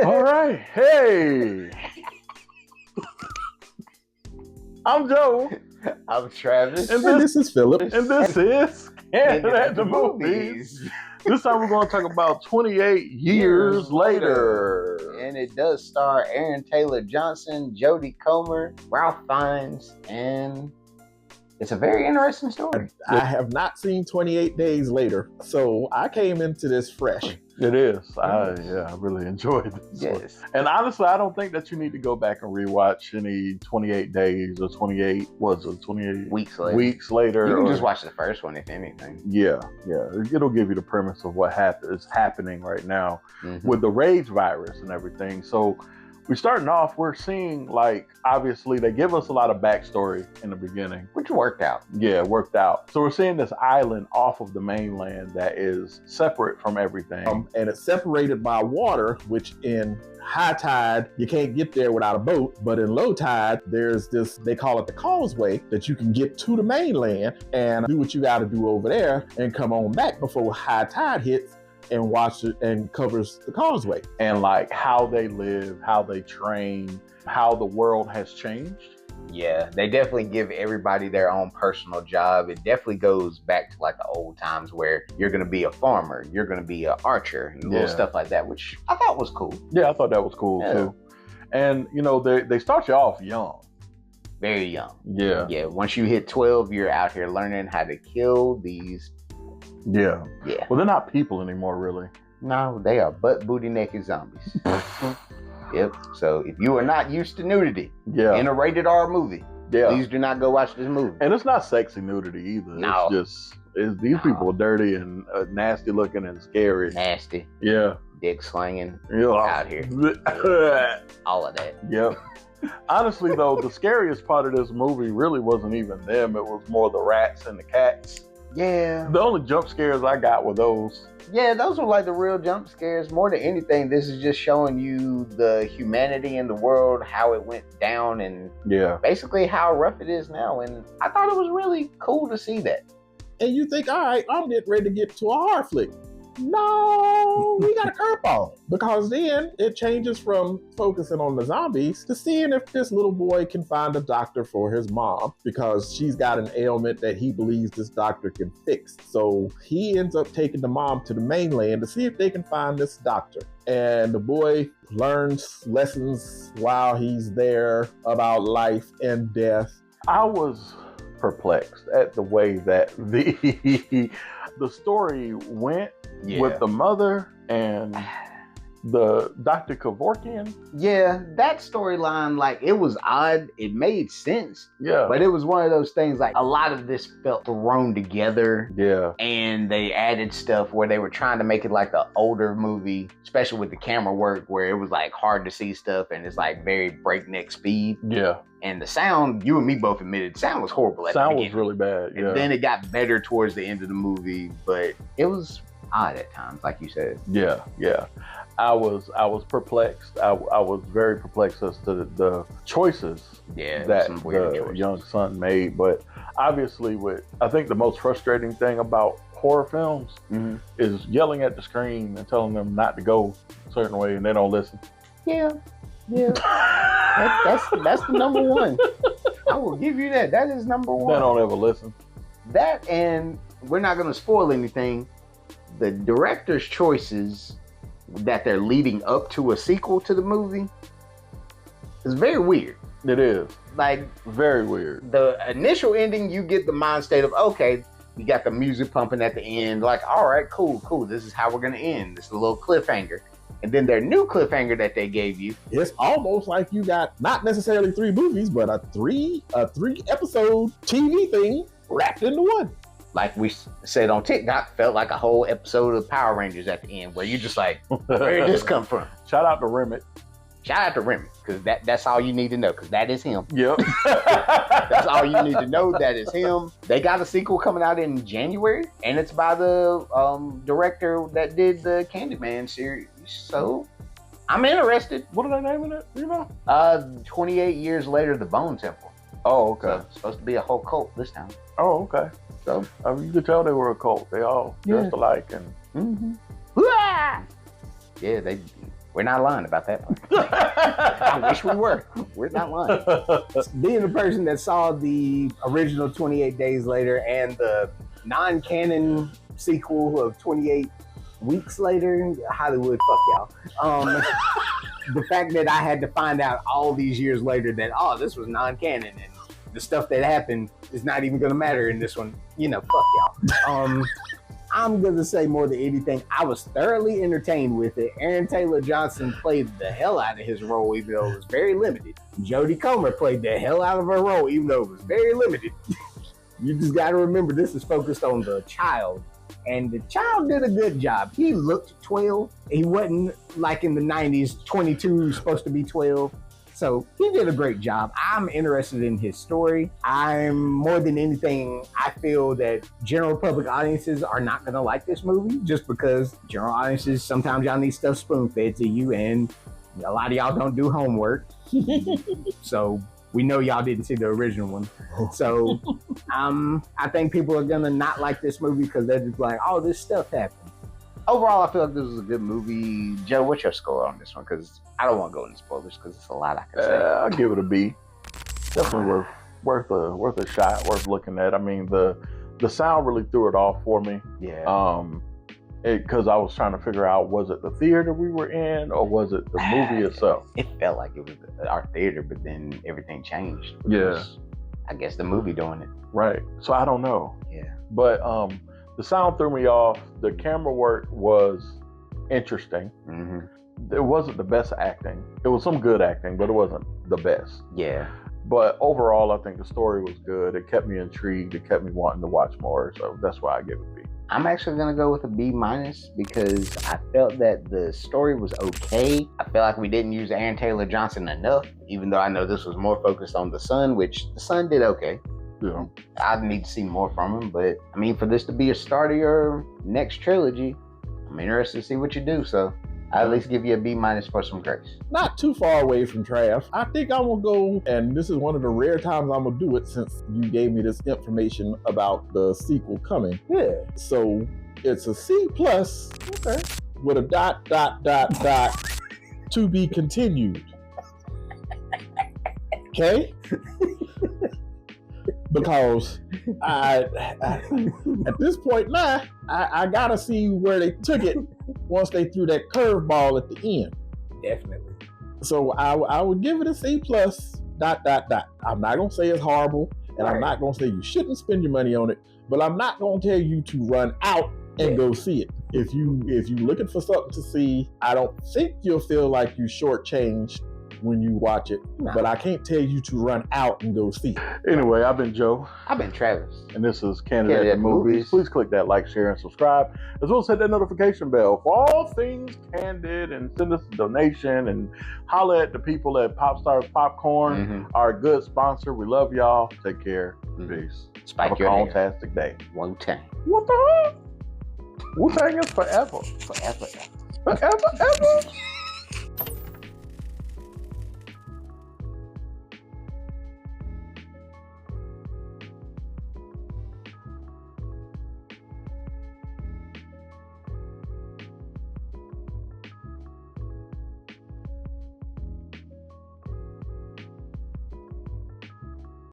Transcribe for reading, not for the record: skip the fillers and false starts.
All right. Hey, I'm Joe, I'm Travis. and And this is Philip. this is Candid Candid at the movies. This time we're going to talk about 28 years later. And it does star Aaron Taylor Johnson, Jodie Comer, Ralph Fiennes, and it's a very interesting story. I have not seen 28 Days Later, so I came into this fresh. It is. I really enjoyed this one. Yes. And honestly, I don't think that you need to go back and rewatch any 28 days or 28 Weeks later. weeks later. You can or- just watch the first one, if anything. Yeah. It'll give you the premise of what is happening right now Mhm. with the rage virus and everything. So we're starting off, we're seeing, like, obviously they give us a lot of backstory in the beginning. Which worked out. Yeah, it worked out. So we're seeing this island off of the mainland that is separate from everything. And it's separated by water, which in high tide, you can't get there without a boat. But in low tide, there's this, they call it the causeway, that you can get to the mainland and do what you got to do over there and come on back before high tide hits and watch it and covers the causeway. And like how they live, how they train, how the world has changed. Yeah, they definitely give everybody their own personal job. It definitely goes back to like the old times where you're going to be a farmer, you're going to be an archer, and little stuff like that, which I thought was cool. Yeah, I thought that was cool too. And you know, they start you off young. Very young. Yeah. Yeah, once you hit 12, you're out here learning how to kill these. Yeah. Yeah. Well, they're not people anymore, really. No, they are butt booty naked zombies. Yep. So if you are not used to nudity in a rated R movie, please do not go watch this movie. And it's not sexy nudity either. No. These people are dirty and nasty looking and scary. Nasty. Yeah. Dick slinging Yeah. out here. All of that. Yep. Honestly, though, the scariest part of this movie really wasn't even them. It was more the rats and the cats. Yeah. The only jump scares I got were those. Yeah, those were like the real jump scares. More than anything, this is just showing you the humanity in the world, how it went down, and basically how rough it is now. And I thought it was really cool to see that. And you think, all right, I'm getting ready to get to a horror flick. No, we got a curveball. Because then it changes from focusing on the zombies to seeing if this little boy can find a doctor for his mom, because she's got an ailment that he believes this doctor can fix. So he ends up taking the mom to the mainland to see if they can find this doctor. And the boy learns lessons while he's there about life and death. I was perplexed at the way that the story went with the mother and the Dr. Kevorkian. Yeah, that storyline, like, it was odd. It made sense. Yeah. But it was one of those things, like, a lot of this felt thrown together. Yeah. And they added stuff where they were trying to make it like an older movie, especially with the camera work, where it was like hard to see stuff and it's like very breakneck speed. Yeah. And the sound, you and me both admitted, sound was horrible at the beginning. Sound was really bad. Yeah. And then it got better towards the end of the movie, but it was odd at times, like you said. Yeah. I was perplexed. I was very perplexed as to the choices that the young son made. But obviously, I think the most frustrating thing about horror films is yelling at the screen and telling them not to go a certain way, and they don't listen. Yeah. That's the number one. I will give you that. That is number one. They don't ever listen. That, and we're not going to spoil anything. The director's choices that they're leading up to a sequel to the movie is very weird. It is. Like, very weird. The initial ending, you get the mind state of, okay, you got the music pumping at the end. Like, all right, cool. This is how we're going to end. This is a little cliffhanger. And then their new cliffhanger that they gave you. It's almost like you got not necessarily 3 movies, but a three episode TV thing wrapped into one. Like we said on TikTok, felt like a whole episode of Power Rangers at the end, where you just like, where did this come from? Shout out to Remy. Shout out to Remy, because that's all you need to know, because that is him. Yep. That's all you need to know. That is him. They got a sequel coming out in January, and it's by the director that did the Candyman series. So I'm interested. What are they naming it? You know? 28 years later, the Bone Temple. Oh, okay. So it's supposed to be a whole cult this time. Oh, okay. So you could tell they were a cult. They all dressed alike and. Yeah, We're not lying about that part. I wish we were. We're not lying. Being the person that saw the original 28 Days Later and the non-canon sequel of 28 Weeks Later, Hollywood, fuck y'all. The fact that I had to find out all these years later that, this was non-canon and the stuff that happened is not even gonna matter in this one, fuck y'all. I'm gonna say more than anything, I was thoroughly entertained with it. Aaron Taylor Johnson played the hell out of his role, even though it was very limited. Jodie Comer played the hell out of her role, even though it was very limited. You just gotta remember, this is focused on the child. And the child did a good job. He looked 12. He wasn't like in the 90s, 22 supposed to be 12. So he did a great job. I'm interested in his story. I'm more than anything, I feel that general public audiences are not going to like this movie just because general audiences, sometimes y'all need stuff spoon-fed to you and a lot of y'all don't do homework. So we know y'all didn't see the original one. So I think people are going to not like this movie because they're just like, this stuff happened. Overall, I feel like this was a good movie. Joe, what's your score on this one? Because I don't want to go into spoilers because it's a lot I can say. I'll give it a B. Definitely worth a shot, worth looking at. I mean, the sound really threw it off for me. Yeah. Because I was trying to figure out, was it the theater we were in or was it the movie itself? It felt like it was our theater, but then everything changed. Yeah. I guess the movie doing it. Right. So I don't know. Yeah. But the sound threw me off. The camera work was interesting. Mm-hmm. It wasn't the best acting. It was some good acting, but it wasn't the best. Yeah. But overall, I think the story was good. It kept me intrigued. It kept me wanting to watch more. So that's why I give it B. I'm actually going to go with a B- because I felt that the story was okay. I feel like we didn't use Aaron Taylor Johnson enough, even though I know this was more focused on the son, which the son did okay. Yeah. I need to see more from him, but I mean, for this to be a start of your next trilogy, I'm interested to see what you do. So I at least give you a B- for some grace. Not too far away from Trav. I think I'm gonna go, and this is one of the rare times I'm gonna do it since you gave me this information about the sequel coming. Yeah. So it's a C+, Okay. with a ... to be continued. Okay? Because I at this point now, I gotta see where they took it once they threw that curveball at the end. Definitely. So I would give it a C+. ... I'm not gonna say it's horrible, and I'm not gonna say you shouldn't spend your money on it, but I'm not gonna tell you to run out and go see it. If you looking for something to see, I don't think you'll feel like you shortchanged when you watch it, but I can't tell you to run out and go see it. Anyway, I've been Joe. I've been Travis. And this is Candid at the Movies. Please click that like, share, and subscribe. As well as hit that notification bell for all things Candid, and send us a donation and holler at the people at Pop Stars Popcorn, our good sponsor. We love y'all. Take care. Peace. Spike Have a your fantastic day. Wu-Tang. What the heck? Wu-Tang is forever. Forever. Forever, ever.